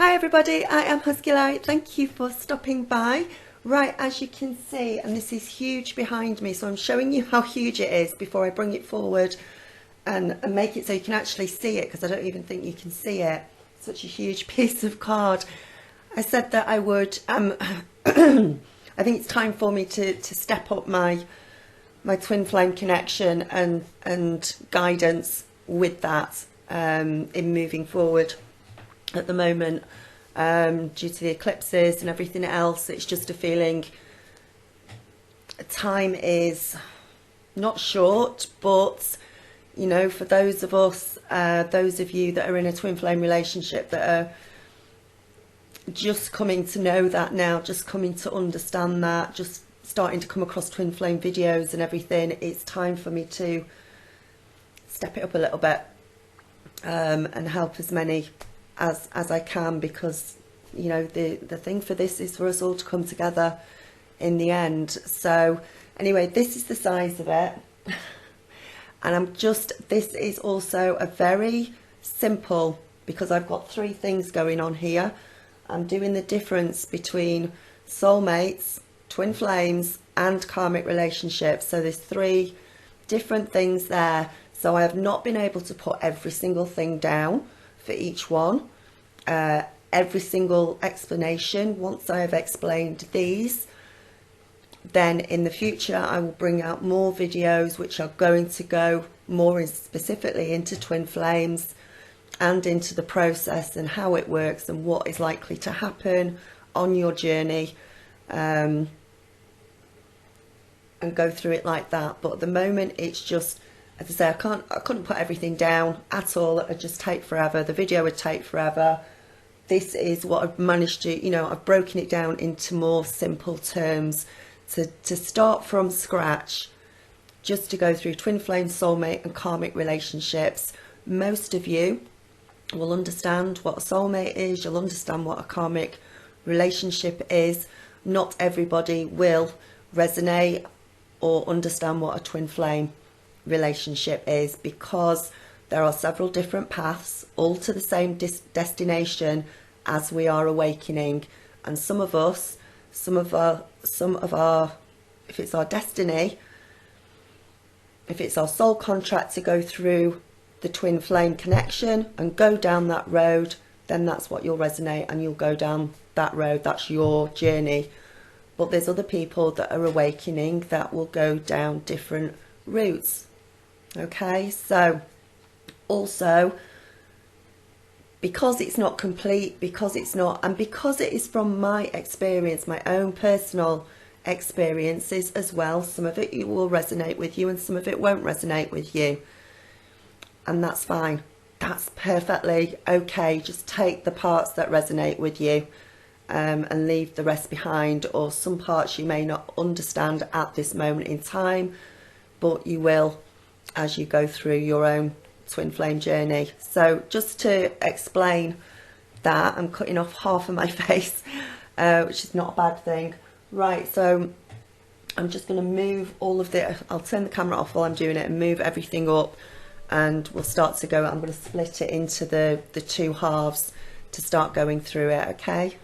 Hi everybody, I am Husky Light. Thank you for stopping by. Right, as you can see, and this is huge behind me, so I'm showing you how huge it is before I bring it forward and make it so you can actually see it, because I don't even think you can see it. Such a huge piece of card. I said that I would, I think it's time for me to step up my twin flame connection and guidance with that in moving forward. At the moment, due to the eclipses and everything else, it's just a feeling time is not short, but you know, for those of us, those of you that are in a twin flame relationship that are just coming to know that now, just coming to understand that, just starting to come across twin flame videos and everything, it's time for me to step it up a little bit and help as many as I can, because you know the thing for this is for us all to come together in the end. So anyway, this is the size of it, and this is also a very simple, because I've got three things going on here. I'm doing the difference between soulmates, twin flames and karmic relationships. So there's three different things there. So I have not been able to put every single thing down for each one, every single explanation. Once I have explained these, then in the future I will bring out more videos which are going to go more specifically into twin flames and into the process and how it works and what is likely to happen on your journey, and go through it like that. But at the moment it's just, as I say, I couldn't put everything down at all. It would just take forever. The video would take forever. This is what I've managed to, you know, I've broken it down into more simple terms to start from scratch, just to go through twin flame, soulmate and karmic relationships. Most of you will understand what a soulmate is. You'll understand what a karmic relationship is. Not everybody will resonate or understand what a twin flame relationship is, because there are several different paths all to the same destination as we are awakening. And some of us, some of our if it's our destiny, if it's our soul contract to go through the twin flame connection and go down that road, then that's what you'll resonate and you'll go down that road. That's your journey. But there's other people that are awakening that will go down different routes. Okay, so also, because it's not complete, because it's not, and because it is from my experience, my own personal experiences as well, some of it will resonate with you and some of it won't resonate with you, and that's fine. That's perfectly okay. Just take the parts that resonate with you and leave the rest behind, or some parts you may not understand at this moment in time, but you will as you go through your own twin flame journey. So just to explain that, I'm cutting off half of my face, which is not a bad thing. Right, so I'm just going to move all of the, I'll turn the camera off while I'm doing it and move everything up, and we'll start to go. I'm going to split it into the two halves to start going through it, okay?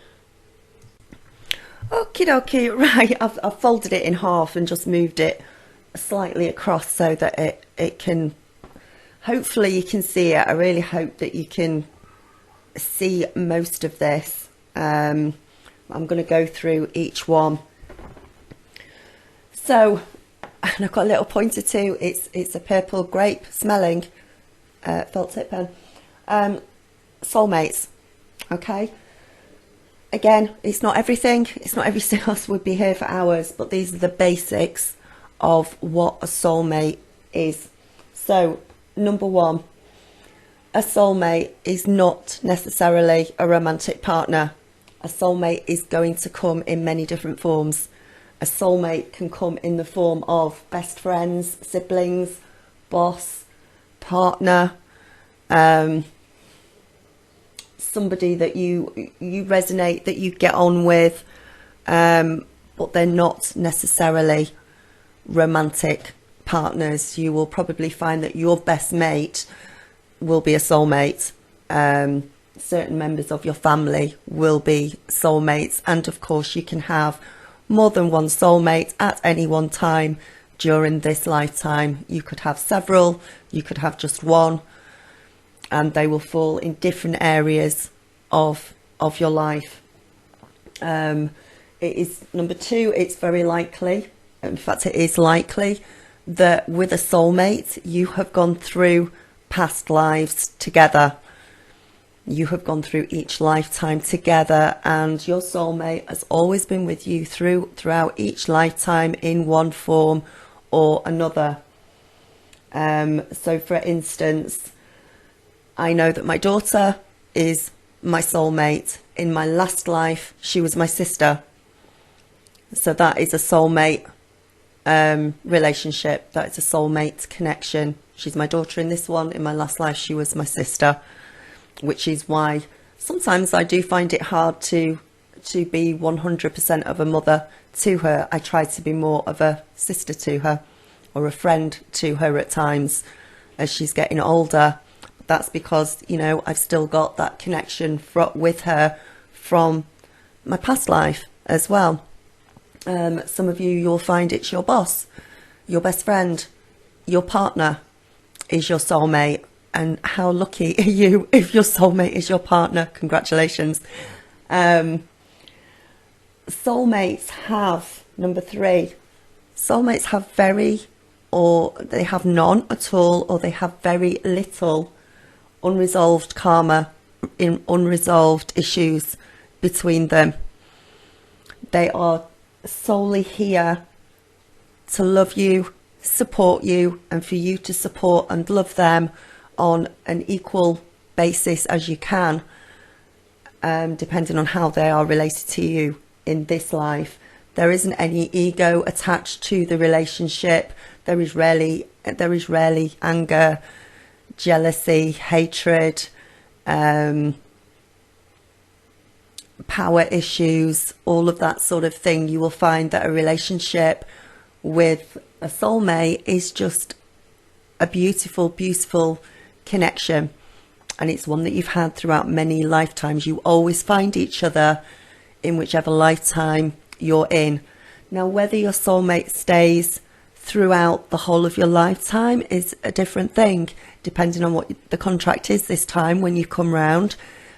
Okie dokie, right, I've folded it in half and just moved it slightly across so that it can, hopefully you can see it. I really hope that you can see most of this. I'm going to go through each one. So, and I've got a little pointer too. It's a purple grape smelling felt tip pen. Soulmates, okay? Again, it's not everything. It's not everything else. Would be here for hours, but these are the basics of what a soulmate is. So, number one, a soulmate is not necessarily a romantic partner. A soulmate is going to come in many different forms. A soulmate can come in the form of best friends, siblings, boss, partner, somebody that you resonate, that you get on with, but they're not necessarily romantic partners. You will probably find that your best mate will be a soulmate. certain members of your family will be soulmates, and of course you can have more than one soulmate at any one time during this lifetime. You could have several, you could have just one, and they will fall in different areas of your life. It is, number two, it's very likely, in fact it is likely, that with a soulmate you have gone through past lives together. You have gone through each lifetime together, and your soulmate has always been with you throughout each lifetime in one form or another. So for instance, I know that my daughter is my soulmate. In my last life, she was my sister. So that is a soulmate relationship. That is a soulmate connection. She's my daughter in this one. In my last life, she was my sister, which is why sometimes I do find it hard to be 100% of a mother to her. I try to be more of a sister to her, or a friend to her at times as she's getting older. That's because, you know, I've still got that connection with her from my past life as well. Some of you'll find it's your boss, your best friend, your partner is your soulmate. And how lucky are you if your soulmate is your partner? Congratulations. Soulmates have, number three, soulmates have they have none at all, or they have very little unresolved karma, in unresolved issues between them. They are solely here to love you, support you, and for you to support and love them on an equal basis as you can, depending on how they are related to you in this life. There isn't any ego attached to the relationship. There is rarely anger, jealousy, hatred, power issues, all of that sort of thing. You will find that a relationship with a soulmate is just a beautiful, beautiful connection, and it's one that you've had throughout many lifetimes. You always find each other in whichever lifetime you're in. Now, whether your soulmate stays throughout the whole of your lifetime is a different thing, depending on what the contract is this time when you come round.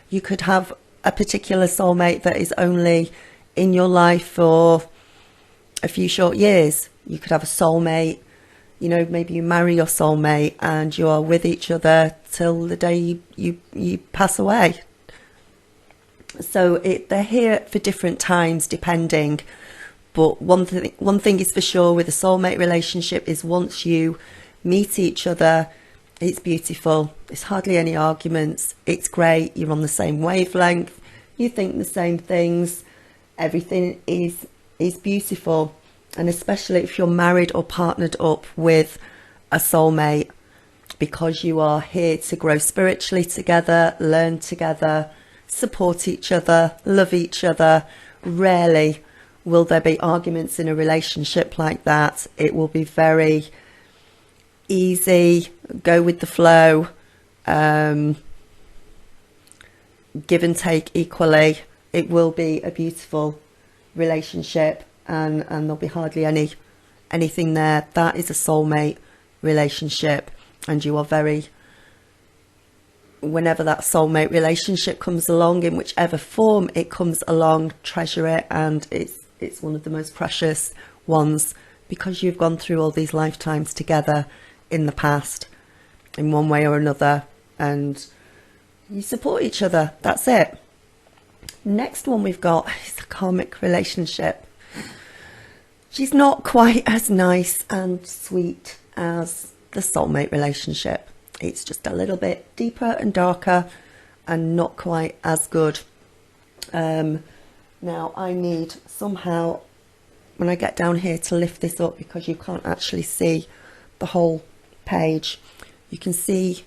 You could have a particular soulmate that is only in your life for a few short years. You could have a soulmate, you know, maybe you marry your soulmate and you are with each other till the day you pass away. So they're here for different times depending. But one thing is for sure with a soulmate relationship is once you meet each other, it's beautiful. There's hardly any arguments. It's great. You're on the same wavelength. You think the same things. Everything is beautiful. And especially if you're married or partnered up with a soulmate, because you are here to grow spiritually together, learn together, support each other, love each other. Rarely will there be arguments in a relationship like that. It will be very easy, go with the flow, give and take equally. It will be a beautiful relationship, and there'll be hardly anything there. That is a soulmate relationship, and you are very, whenever that soulmate relationship comes along, in whichever form it comes along, treasure it, and it's one of the most precious ones, because you've gone through all these lifetimes together in the past in one way or another, and you support each other. That's it. Next one we've got is a karmic relationship. She's not quite as nice and sweet as the soulmate relationship. It's just a little bit deeper and darker and not quite as good. Now I need somehow, when I get down here, to lift this up, because you can't actually see the whole page. You can see,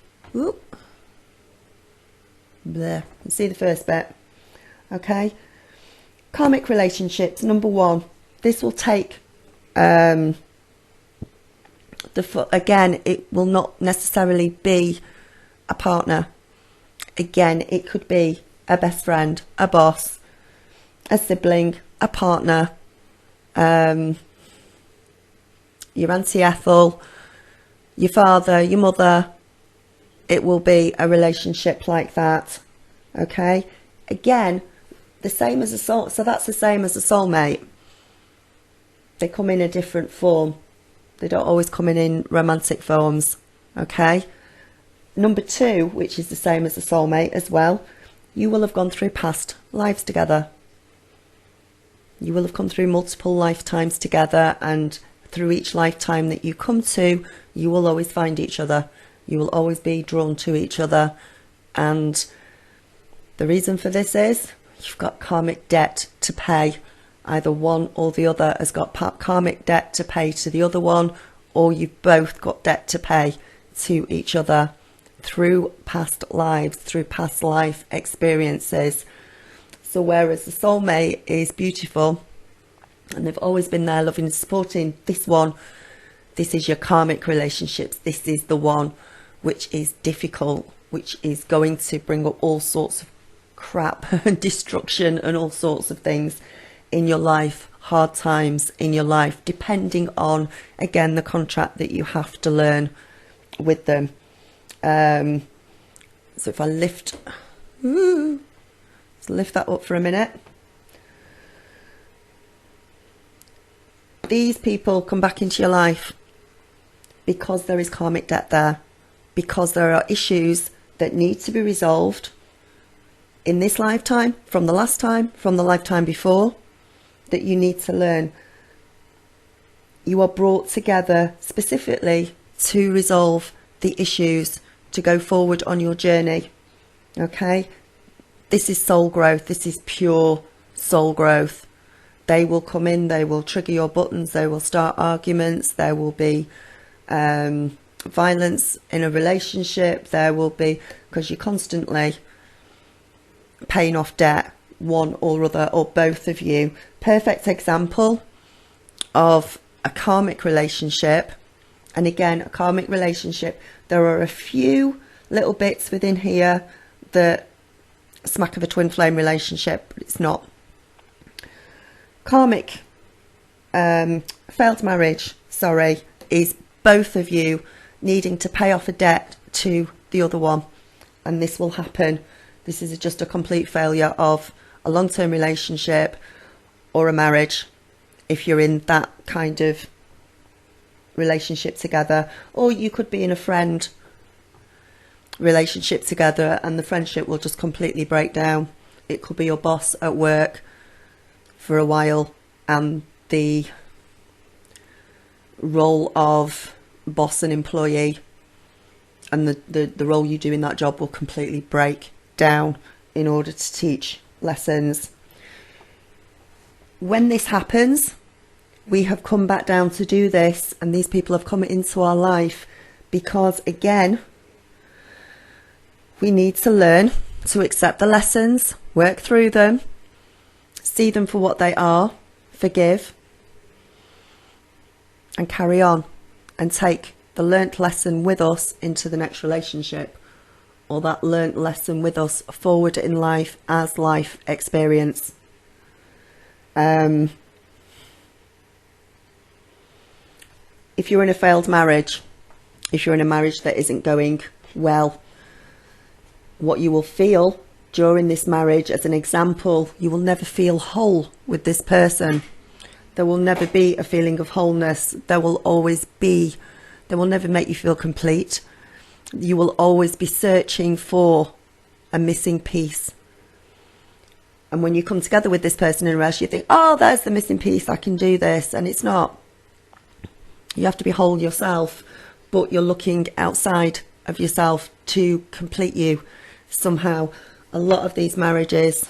there, you can see the first bit. Okay, karmic relationships, number one. This will take again, it will not necessarily be a partner. Again, it could be a best friend, a boss, a sibling, a partner, your Auntie Ethel, your father, your mother. It will be a relationship like that. Okay? Again, the same as a soul. So that's the same as a soulmate. They come in a different form. They don't always come in romantic forms. Okay? Number 2, which is the same as a soulmate as well, you will have gone through past lives together. You will have come through multiple lifetimes together, and through each lifetime that you come to, you will always find each other. You will always be drawn to each other. And the reason for this is you've got karmic debt to pay. Either one or the other has got karmic debt to pay to the other one, or you've both got debt to pay to each other through past lives, through past life experiences. So whereas the soulmate is beautiful and they've always been there loving and supporting this one, this is your karmic relationships. This is the one which is difficult, which is going to bring up all sorts of crap and destruction and all sorts of things in your life, hard times in your life, depending on, again, the contract that you have to learn with them. So if I lift that up for a minute. These people come back into your life because there is karmic debt there, because there are issues that need to be resolved in this lifetime, from the last time, from the lifetime before, that you need to learn. You are brought together specifically to resolve the issues, to go forward on your journey. Okay? This is soul growth. This is pure soul growth. They will come in, they will trigger your buttons, they will start arguments, there will be violence in a relationship, there will be, because you're constantly paying off debt, one or other, or both of you. Perfect example of a karmic relationship. And again, a karmic relationship, there are a few little bits within here that smack of a twin flame relationship, but it's not. Karmic failed marriage, is both of you needing to pay off a debt to the other one. And this will happen. This is just a complete failure of a long-term relationship or a marriage, if you're in that kind of relationship together. Or you could be in a friend relationship together and the friendship will just completely break down. It could be your boss at work for a while and the role of boss and employee and the role you do in that job will completely break down in order to teach lessons. When this happens, we have come back down to do this, and these people have come into our life because, again, we need to learn to accept the lessons, work through them, see them for what they are, forgive, and carry on and take the learnt lesson with us into the next relationship, or that learnt lesson with us forward in life as life experience. If you're in a failed marriage, if you're in a marriage that isn't going well, what you will feel during this marriage, as an example, you will never feel whole with this person. There will never be a feeling of wholeness. They will never make you feel complete. You will always be searching for a missing piece. And when you come together with this person in a relationship, you think, oh, there's the missing piece, I can do this. And it's not. You have to be whole yourself, but you're looking outside of yourself to complete you somehow. A lot of these marriages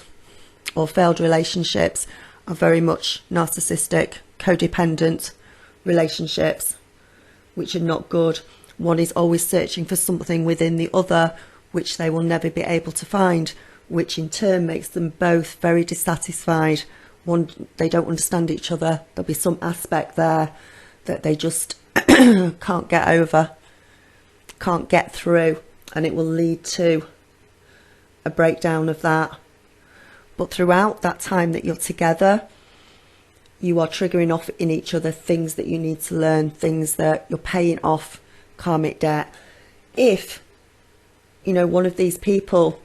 or failed relationships are very much narcissistic, codependent relationships, which are not good. One is always searching for something within the other, which they will never be able to find, which in turn makes them both very dissatisfied. They don't understand each other. There'll be some aspect there that they just can't get over, can't get through, and it will lead to a breakdown of that. But throughout that time that you're together, you are triggering off in each other things that you need to learn, things that you're paying off karmic debt. If, you know, one of these people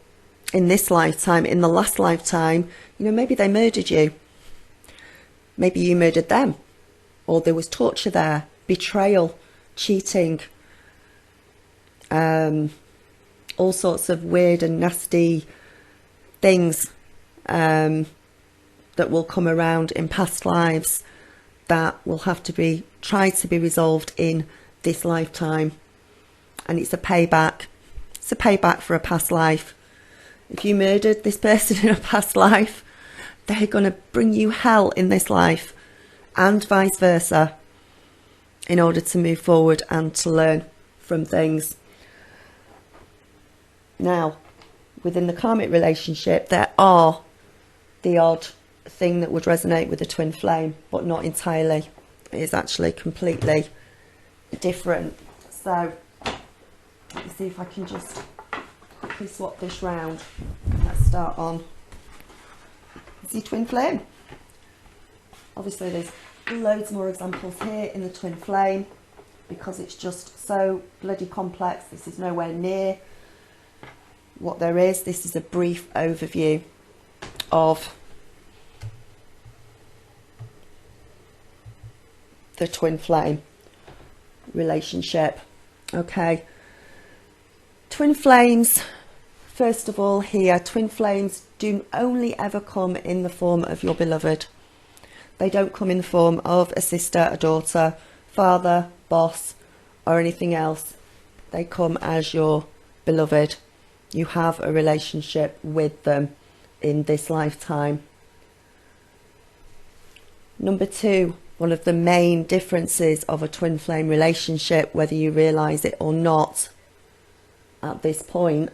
in this lifetime, in the last lifetime, you know, maybe they murdered you. Maybe you murdered them. Or there was torture there, betrayal, cheating, all sorts of weird and nasty things that will come around in past lives that will have to be tried to be resolved in this lifetime. And it's a payback. It's a payback for a past life. If you murdered this person in a past life, they're going to bring you hell in this life, and vice versa, in order to move forward and to learn from things. Now, within the karmic relationship, there are the odd thing that would resonate with a twin flame, but not entirely. It is actually completely different. So, let me see if I can just quickly swap this round. Let's start on the twin flame. Obviously, there's loads more examples here in the twin flame because it's just so bloody complex. This is nowhere near what there is. This is a brief overview of the twin flame relationship. Okay, twin flames, first of all here, twin flames do only ever come in the form of your beloved. They don't come in the form of a sister, a daughter, father, boss, or anything else. They come as your beloved. You have a relationship with them in this lifetime. Number two, one of the main differences of a twin flame relationship, whether you realise it or not at this point,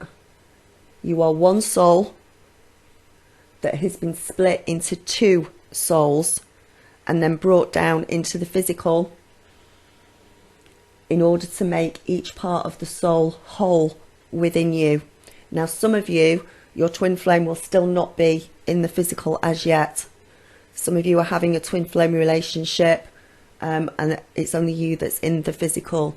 you are one soul that has been split into two souls and then brought down into the physical in order to make each part of the soul whole within you. Now, some of you, your twin flame will still not be in the physical as yet. Some of you are having a twin flame relationship and it's only you that's in the physical,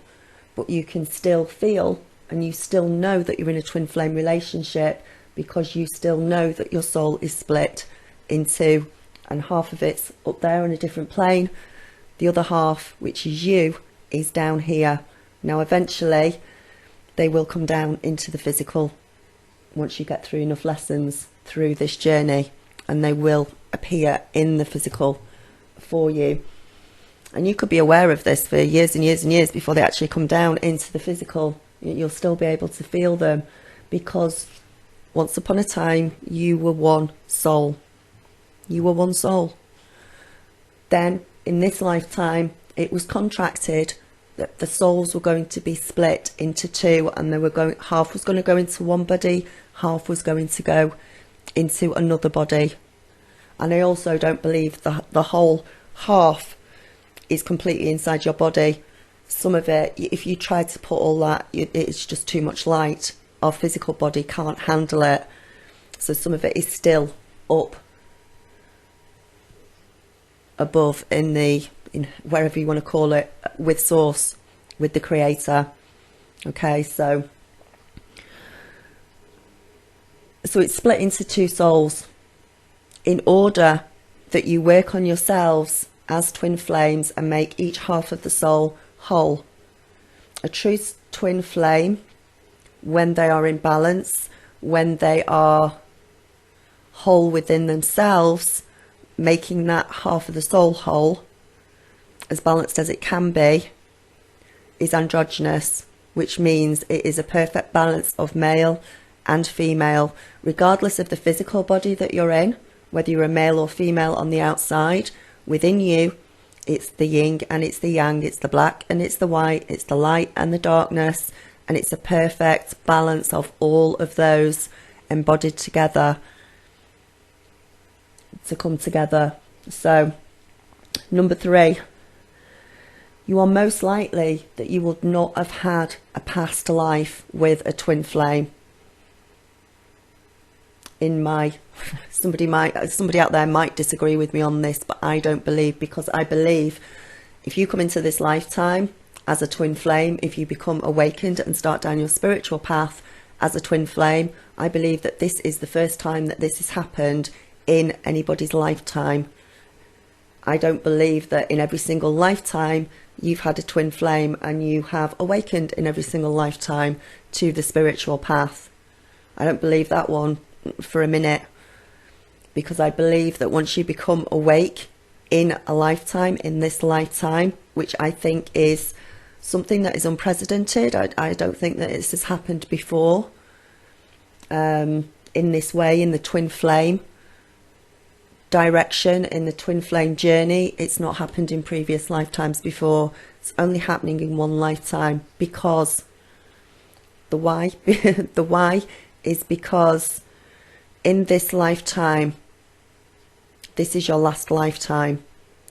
but you can still feel and you still know that you're in a twin flame relationship because you still know that your soul is split into, and half of it's up there on a different plane. The other half, which is you, is down here. Now, eventually, they will come down into the physical once you get through enough lessons through this journey, and they will appear in the physical for you. And you could be aware of this for years and years and years before they actually come down into the physical. You'll still be able to feel them because once upon a time, you were one soul. You were one soul. Then, in this lifetime, it was contracted that the souls were going to be split into two, and they were going, half was going to go into one body, half was going to go into another body. And I also don't believe the whole half is completely inside your body. Some of it, if you try to put all that, it's just too much light. Our physical body can't handle it. So some of it is still up above in wherever you want to call it, with source, with the creator. Okay, so it's split into two souls in order that you work on yourselves as twin flames and make each half of the soul whole. A true twin flame, when they are in balance, when they are whole within themselves, making that half of the soul whole, as balanced as it can be, is androgynous, which means it is a perfect balance of male and female, regardless of the physical body that you're in, whether you're a male or female on the outside. Within you, it's the yin and it's the yang, it's the black and it's the white, it's the light and the darkness, and it's a perfect balance of all of those embodied together to come together. So, number three, you are most likely that you would not have had a past life with a twin flame. in my, somebody out there might disagree with me on this, but I don't believe, because I believe if you come into this lifetime as a twin flame, if you become awakened and start down your spiritual path as a twin flame, I believe that this is the first time that this has happened in anybody's lifetime. I don't believe that in every single lifetime you've had a twin flame and you have awakened in every single lifetime to the spiritual path. I don't believe that one for a minute, because I believe that once you become awake in a lifetime, in this lifetime, which I think is something that is unprecedented. I don't think that this has happened before in this way, in the twin flame direction, in the twin flame journey. It's not happened in previous lifetimes before. It's only happening in one lifetime, because the why the why is because in this lifetime, this is your last lifetime.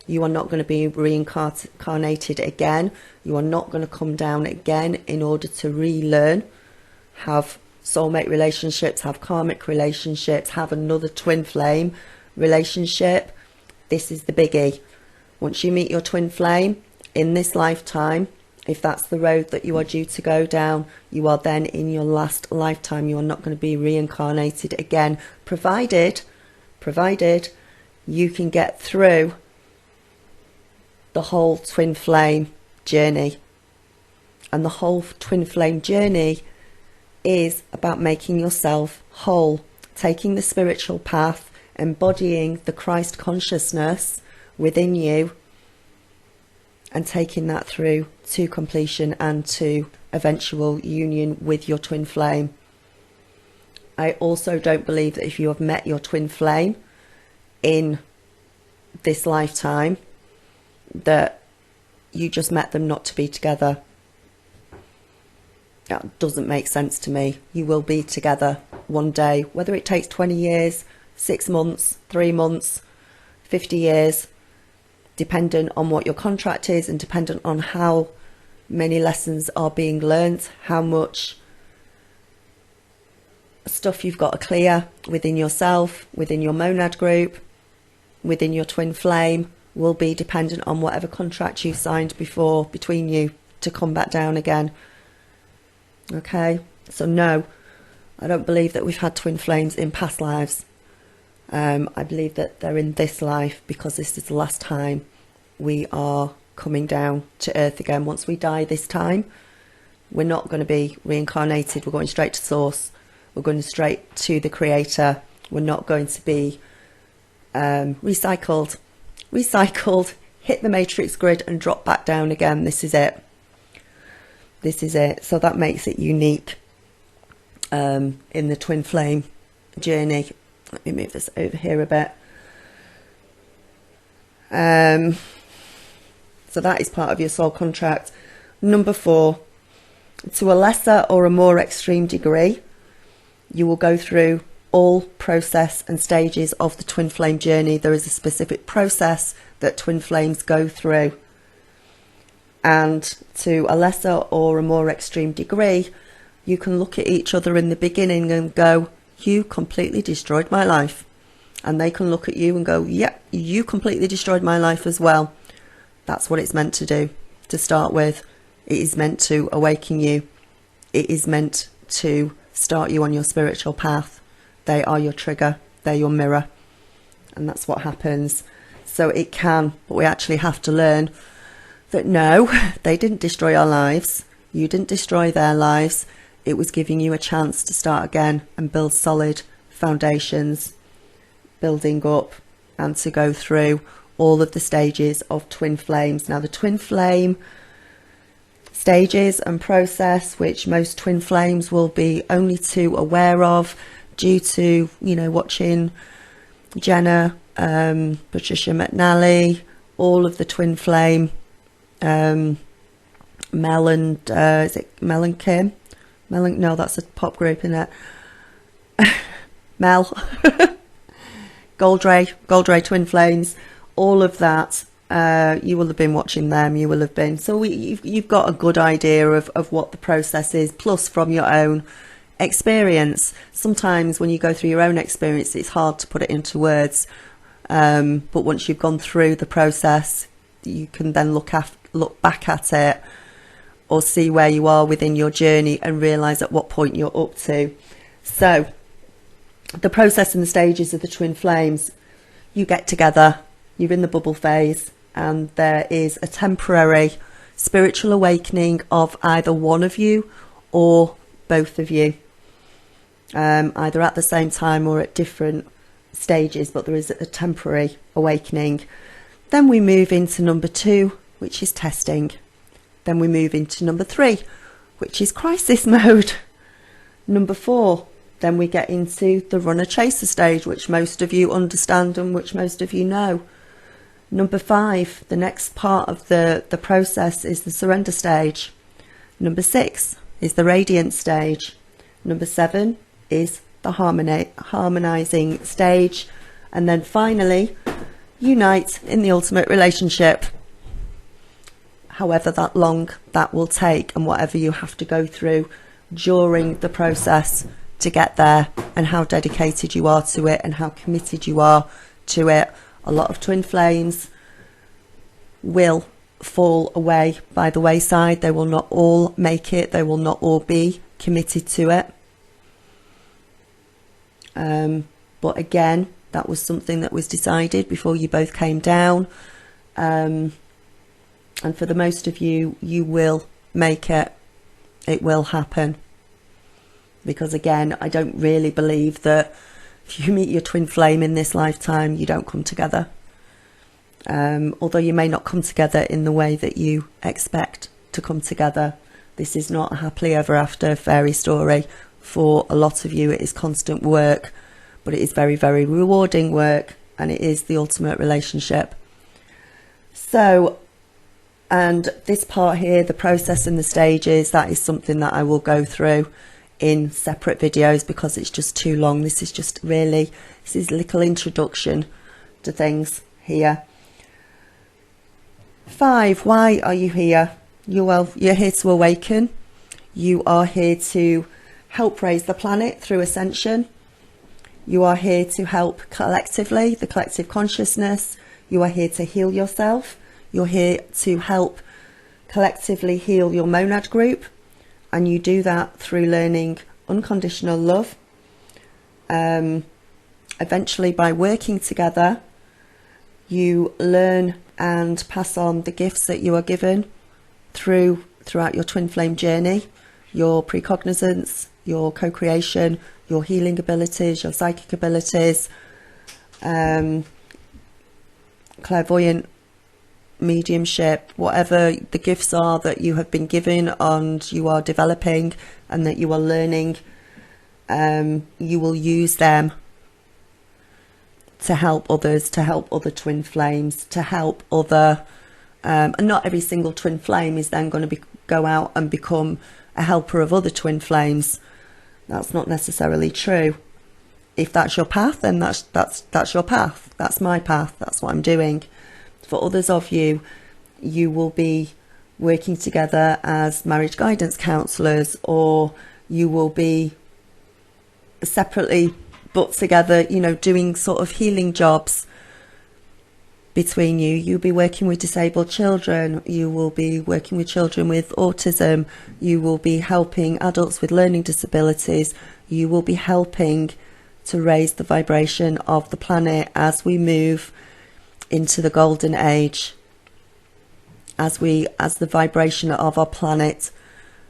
You are not going to be reincarnated again. You are not going to come down again in order to relearn, have soulmate relationships, have karmic relationships, have another twin flame relationship. This is the biggie. Once you meet your twin flame in this lifetime, if that's the road that you are due to go down, you are then in your last lifetime. You are not going to be reincarnated again, provided you can get through the whole twin flame journey. And the whole twin flame journey is about making yourself whole, taking the spiritual path, embodying the Christ consciousness within you, and taking that through to completion and to eventual union with your twin flame. I also don't believe that if you have met your twin flame in this lifetime, that you just met them not to be together. That doesn't make sense to me. You will be together one day, whether it takes 20 years, 6 months, 3 months, 50 years, dependent on what your contract is and dependent on how many lessons are being learnt, how much stuff you've got to clear within yourself, within your monad group, within your twin flame, will be dependent on whatever contract you signed before between you to come back down again. Okay, so no, I don't believe that we've had twin flames in past lives. I believe that they're in this life, because this is the last time we are coming down to earth again. Once we die this time, we're not going to be reincarnated. We're going straight to source. We're going straight to the creator. We're not going to be recycled, hit the matrix grid and drop back down again. This is it. So that makes it unique in the twin flame journey. Let me move this over here a bit. So that is part of your soul contract. Number 4, to a lesser or a more extreme degree, you will go through all process and stages of the twin flame journey. There is a specific process that twin flames go through. And to a lesser or a more extreme degree, you can look at each other in the beginning and go, you completely destroyed my life. And they can look at you and go, yep, you completely destroyed my life as well. That's what it's meant to do to start with. It is meant to awaken you. It is meant to start you on your spiritual path. They are your trigger. They're your mirror. And that's what happens. So it can, but we actually have to learn that no, they didn't destroy our lives. You didn't destroy their lives. It was giving you a chance to start again and build solid foundations, building up, and to go through all of the stages of twin flames. Now, the twin flame stages and process, which most twin flames will be only too aware of due to, watching Jenna, Patricia McNally, all of the twin flame, Mel and, is it Mel and Kim? No, that's a pop group, isn't it? Mel, Goldray twin flames, all of that. You will have been watching them. You will have been. So you've got a good idea of what the process is. Plus, from your own experience. Sometimes when you go through your own experience, it's hard to put it into words. But once you've gone through the process, you can then look back at it or see where you are within your journey and realise at what point you're up to. So the process and the stages of the twin flames, you get together, you're in the bubble phase, and there is a temporary spiritual awakening of either one of you or both of you, either at the same time or at different stages, but there is a temporary awakening. Then we move into number 2, which is testing. Then we move into number 3, which is crisis mode. Number 4, then we get into the runner-chaser stage, which most of you understand and which most of you know. Number 5, the next part of the process is the surrender stage. Number 6 is the radiant stage. Number 7 is the harmonizing stage. And then finally, unite in the ultimate relationship. However that long that will take, and whatever you have to go through during the process to get there, and how dedicated you are to it and how committed you are to it. A lot of twin flames will fall away by the wayside. They will not all make it. They will not all be committed to it. But again, that was something that was decided before you both came down. And for the most of you, you will make it. It will happen. Because again, I don't really believe that if you meet your twin flame in this lifetime, you don't come together. Although you may not come together in the way that you expect to come together. This is not a happily ever after fairy story. For a lot of you, it is constant work, but it is very, very rewarding work, and it is the ultimate relationship. So, and this part here, the process and the stages, that is something that I will go through in separate videos because it's just too long. This is just really, this is a little introduction to things here. 5, why are you here? You're here to awaken. You are here to help raise the planet through ascension. You are here to help collectively, the collective consciousness. You are here to heal yourself. You're here to help collectively heal your monad group. And you do that through learning unconditional love. Eventually, by working together, you learn and pass on the gifts that you are given throughout your twin flame journey, your pre-cognizance, your co-creation, your healing abilities, your psychic abilities, clairvoyant mediumship, whatever the gifts are that you have been given and you are developing and that you are learning, you will use them to help others, to help other twin flames, to help other, and not every single twin flame is then going to go out and become a helper of other twin flames. That's not necessarily true. If that's your path, then that's your path. That's my path. That's what I'm doing. For others of you, you will be working together as marriage guidance counsellors, or you will be separately but together, you know, doing sort of healing jobs between you. You'll be working with disabled children. You will be working with children with autism. You will be helping adults with learning disabilities. You will be helping to raise the vibration of the planet as we move into the golden age. As the vibration of our planet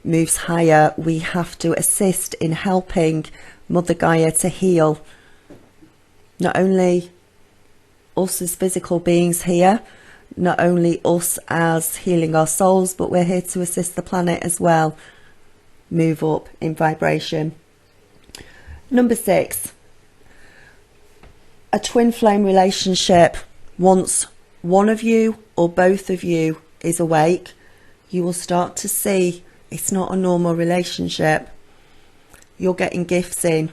moves higher, we have to assist in helping Mother Gaia to heal not only us as physical beings here, not only us as healing our souls, but we're here to assist the planet as well move up in vibration. Number 6, a twin flame relationship. Once one of you or both of you is awake, you will start to see it's not a normal relationship. You're getting gifts in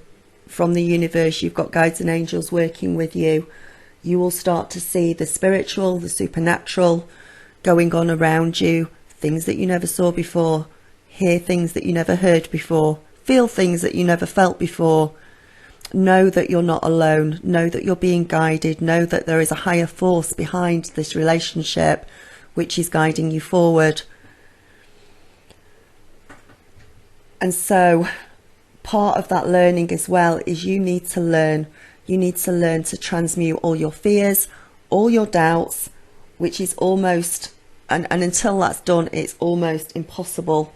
from the universe. You've got guides and angels working with you. You will start to see the spiritual, the supernatural going on around you, things that you never saw before, hear things that you never heard before, feel things that you never felt before. Know that you're not alone. Know that you're being guided. Know that there is a higher force behind this relationship which is guiding you forward. And so part of that learning as well is you need to learn. You need to learn to transmute all your fears, all your doubts, which is almost, and until that's done, it's almost impossible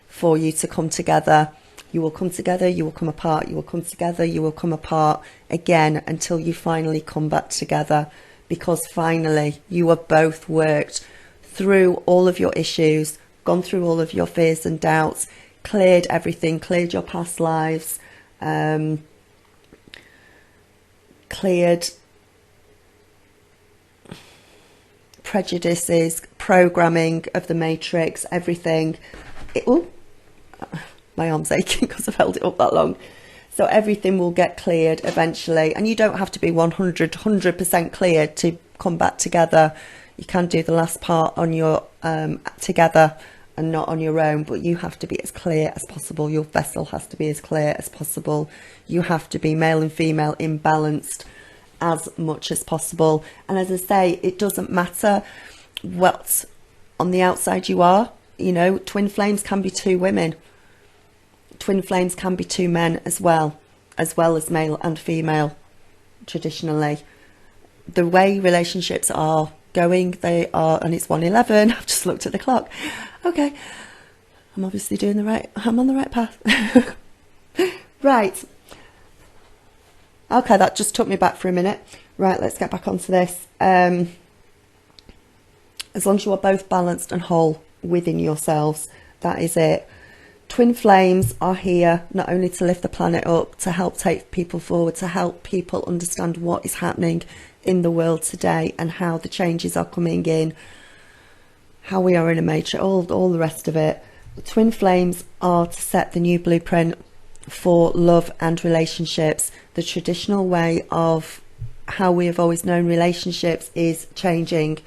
for you to come together. You will come together, you will come apart, you will come together, you will come apart again until you finally come back together, because finally you have both worked through all of your issues, gone through all of your fears and doubts, cleared everything, cleared your past lives, cleared prejudices, programming of the matrix, everything. My arm's aching because I've held it up that long. So everything will get cleared eventually, and you don't have to be 100% cleared to come back together. You can do the last part on your together and not on your own, but you have to be as clear as possible. Your vessel has to be as clear as possible. You have to be male and female imbalanced as much as possible. And as I say, it doesn't matter what on the outside you are. You know, twin flames can be two women. Twin flames can be two men as well as male and female traditionally. The way relationships are going, they are, and it's 1:11. I've just looked at the clock. Okay, I'm obviously I'm on the right path. Right. Okay, that just took me back for a minute. Right, let's get back onto this. As long as you are both balanced and whole within yourselves, that is it. Twin flames are here not only to lift the planet up, to help take people forward, to help people understand what is happening in the world today and how the changes are coming in, how we are in a matrix, all the rest of it. The twin flames are to set the new blueprint for love and relationships. The traditional way of how we have always known relationships is changing,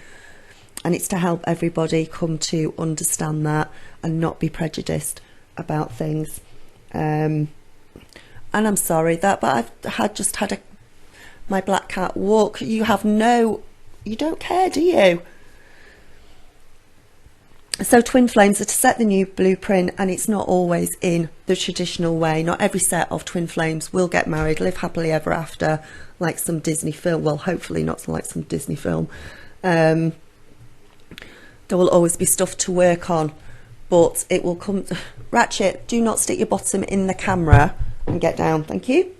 and it's to help everybody come to understand that and not be prejudiced about things. And I'm sorry but I've just had my black cat walk. You don't care, do you? So twin flames are to set the new blueprint, and it's not always in the traditional way. Not every set of twin flames will get married, live happily ever after, like some Disney film. Well, hopefully not like some Disney film. There will always be stuff to work on, but it will come. Ratchet, do not stick your bottom in the camera and get down, thank you.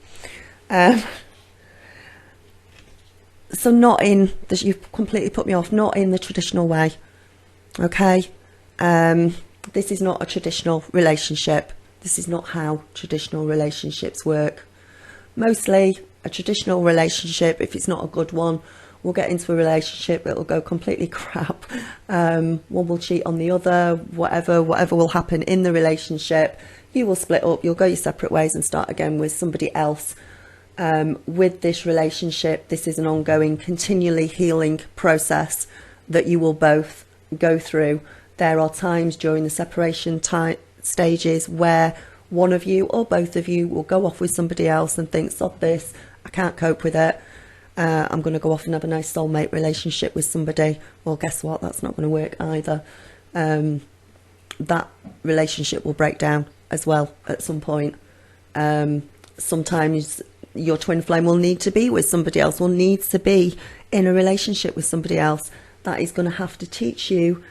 So not in this, you've completely put me off, not in the traditional way. Okay, this is not a traditional relationship. This is not how traditional relationships work. Mostly a traditional relationship, if it's not a good one, we'll get into a relationship, it'll go completely crap. One will cheat on the other, whatever will happen in the relationship. You will split up, you'll go your separate ways and start again with somebody else. With this relationship, this is an ongoing, continually healing process that you will both go through. There are times during the separation stages where one of you or both of you will go off with somebody else and think, stop this, I can't cope with it. I'm going to go off and have a nice soulmate relationship with somebody. Well, guess what? That's not going to work either. That relationship will break down as well at some point. Sometimes your twin flame will need to be with somebody else, will need to be in a relationship with somebody else. That is going to have to teach you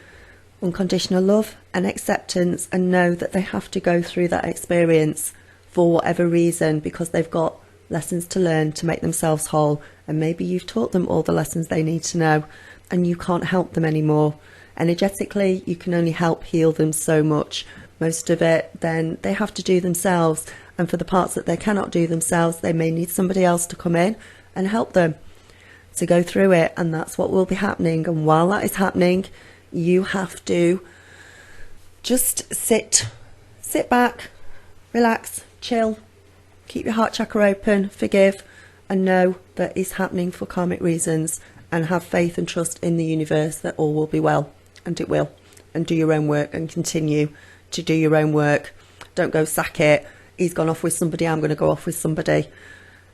unconditional love and acceptance, and know that they have to go through that experience for whatever reason, because they've got lessons to learn to make themselves whole, and maybe you've taught them all the lessons they need to know and you can't help them anymore. Energetically, you can only help heal them so much. Most of it then they have to do themselves, and for the parts that they cannot do themselves, they may need somebody else to come in and help them to go through it, and that's what will be happening. And while that is happening, you have to just sit back, relax, chill, keep your heart chakra open, forgive, and know that it's happening for karmic reasons, and have faith and trust in the universe that all will be well, and it will. And do your own work and continue to do your own work. Don't go sack it. he's gone off with somebody, I'm going to go off with somebody.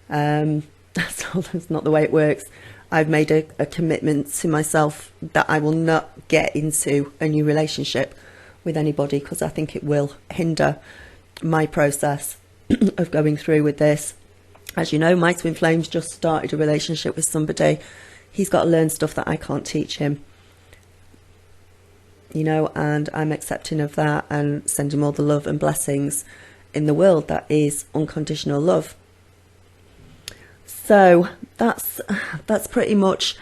That's not the way it works. I've made a commitment to myself that I will not get into a new relationship with anybody, because I think it will hinder my process of going through with this. As you know, my twin flame's just started a relationship with somebody. He's got to learn stuff that I can't teach him, you know, and I'm accepting of that and sending all the love and blessings in the world that is unconditional love. So that's pretty much,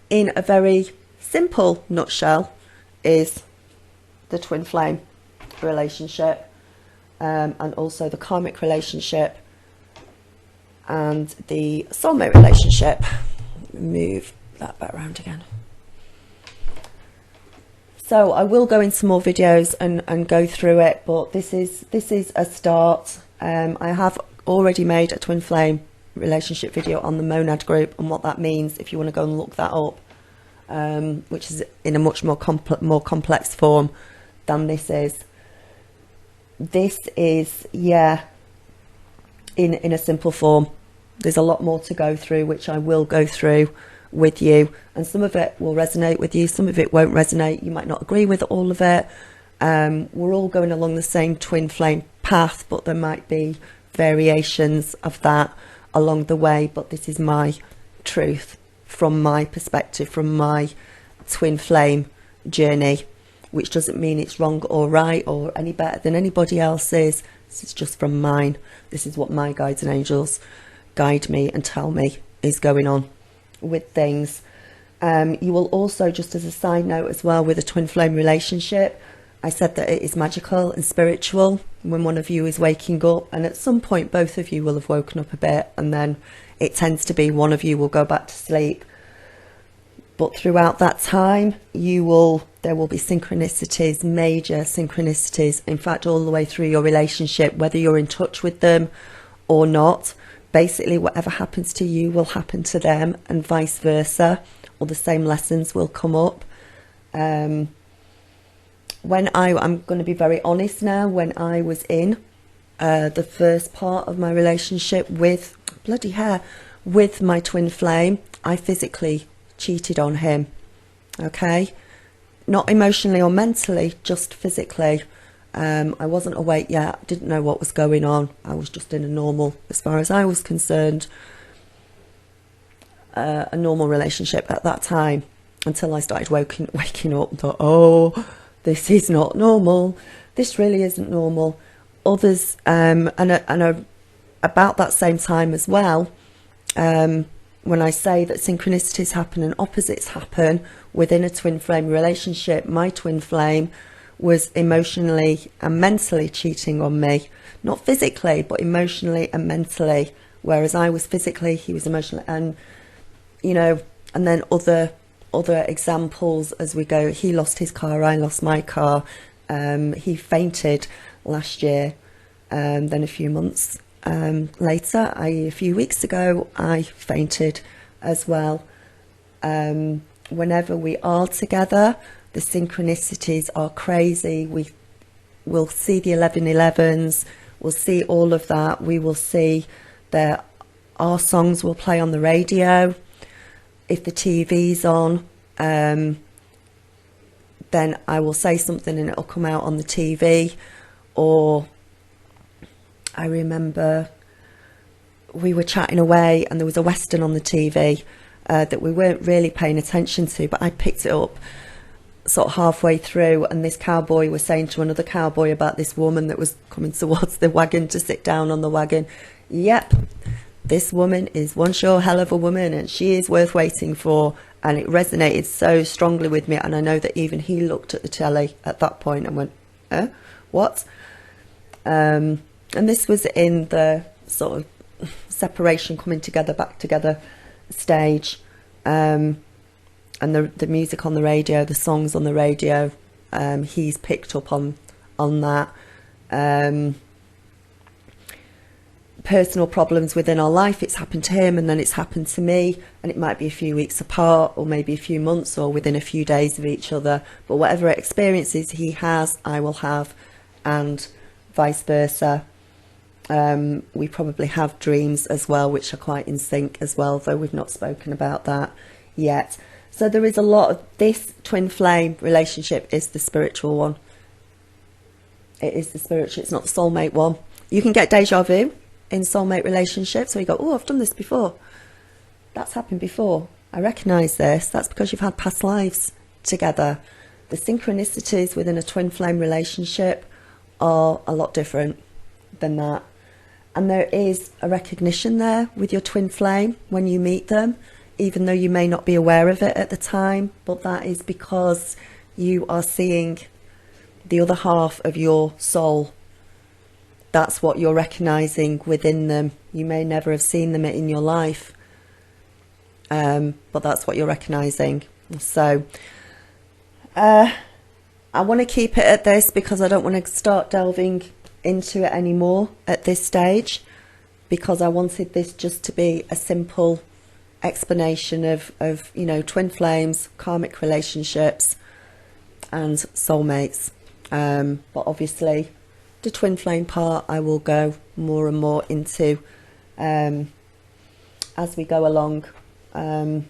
in a very simple nutshell, is the twin flame relationship, and also the karmic relationship and the soulmate relationship. Move that back around again. So I will go into more videos and go through it, but this is a start. I have already made a twin flame relationship video on the Monad group and what that means, if you want to go and look that up, which is in a much more complex form than this is. This is, yeah, in a simple form. There's a lot more to go through, which I will go through with you, and some of it will resonate with you, some of it won't resonate. You might not agree with all of it. We're all going along the same twin flame path, but there might be variations of that along the way. But this is my truth from my perspective, from my twin flame journey, which doesn't mean it's wrong or right or any better than anybody else's. This is just from mine. This is what my guides and angels guide me and tell me is going on with things. You will also, just as a side note as well, with a twin flame relationship, I said that it is magical and spiritual when one of you is waking up, and at some point both of you will have woken up a bit, and then it tends to be one of you will go back to sleep. But throughout that time, there will be synchronicities, major synchronicities, in fact all the way through your relationship, whether you're in touch with them or not. Basically whatever happens to you will happen to them, and vice versa, or the same lessons will come up. I'm going to be very honest now, when I was in the first part of my relationship with my twin flame, I physically cheated on him. Okay, not emotionally or mentally, just physically. I wasn't awake yet, didn't know what was going on. I was just in a normal, as far as I was concerned, a normal relationship at that time, until I started waking up and thought, oh, this is not normal. This really isn't normal. Others, and about that same time as well, when I say that synchronicities happen and opposites happen within a twin flame relationship, my twin flame was emotionally and mentally cheating on me. Not physically, but emotionally and mentally. Whereas I was physically, he was emotionally, and, you know, and then other examples as we go. He lost his car, I lost my car. He fainted last year. Then a few months later, a few weeks ago, I fainted as well. Whenever we are together, the synchronicities are crazy. We'll see the 1111s, we'll see all of that. We will see that our songs will play on the radio. If the TV's on, then I will say something and it'll come out on the TV. Or I remember we were chatting away and there was a Western on the TV that we weren't really paying attention to, but I picked it up sort of halfway through, and this cowboy was saying to another cowboy about this woman that was coming towards the wagon to sit down on the wagon. Yep, this woman is one sure hell of a woman, and she is worth waiting for. And it resonated so strongly with me, and I know that even he looked at the telly at that point and went, what? And this was in the sort of separation, coming together, back together stage. And the music on the radio, the songs on the radio, he's picked up on that. Personal problems within our life, it's happened to him and then it's happened to me, and it might be a few weeks apart or maybe a few months or within a few days of each other, but whatever experiences he has, I will have, and vice versa. We probably have dreams as well, which are quite in sync as well, though we've not spoken about that yet. So there is a lot of this twin flame relationship is the spiritual one. It is the spiritual, it's not the soulmate one. You can get deja vu in soulmate relationships, where you go, oh, I've done this before. That's happened before. I recognise this. That's because you've had past lives together. The synchronicities within a twin flame relationship are a lot different than that. And there is a recognition there with your twin flame when you meet them, even though you may not be aware of it at the time, but that is because you are seeing the other half of your soul. That's what you're recognising within them. You may never have seen them in your life, but that's what you're recognising. So I want to keep it at this because I don't want to start delving into it anymore at this stage, because I wanted this just to be a simple explanation of you know, twin flames, karmic relationships and soulmates. But obviously the twin flame part I will go more and more into as we go along. I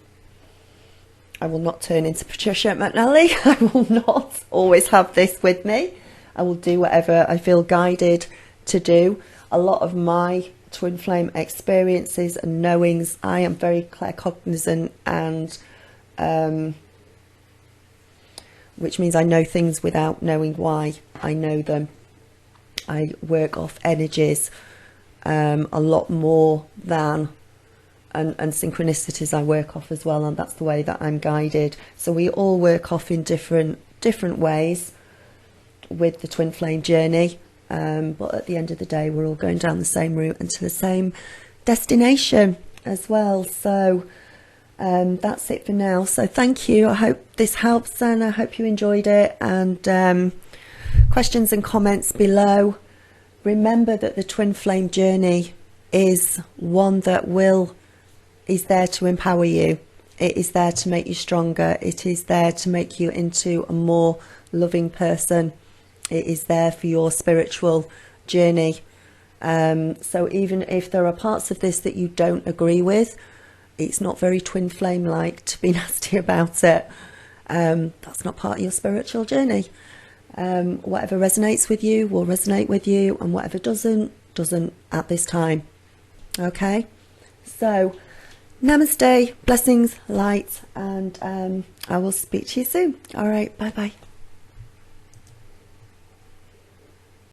will not turn into Patricia McNally. I will not always have this with me. I will do whatever I feel guided to do. A lot of my twin flame experiences and knowings, I am very claircognizant, and which means I know things without knowing why I know them. I work off energies a lot more than and synchronicities I work off as well, and that's the way that I'm guided. So we all work off in different ways with the twin flame journey, but at the end of the day we're all going down the same route and to the same destination as well. So that's it for now. So thank you. I hope this helps, and I hope you enjoyed it. And questions and comments below. Remember that the twin flame journey is one that is there to empower you. It is there to make you stronger. It is there to make you into a more loving person. It is there for your spiritual journey. So even if there are parts of this that you don't agree with, it's not very twin flame like to be nasty about it. That's not part of your spiritual journey. Whatever resonates with you will resonate with you, and whatever doesn't at this time. Okay, so namaste, blessings, light, and I will speak to you soon. All right, bye bye.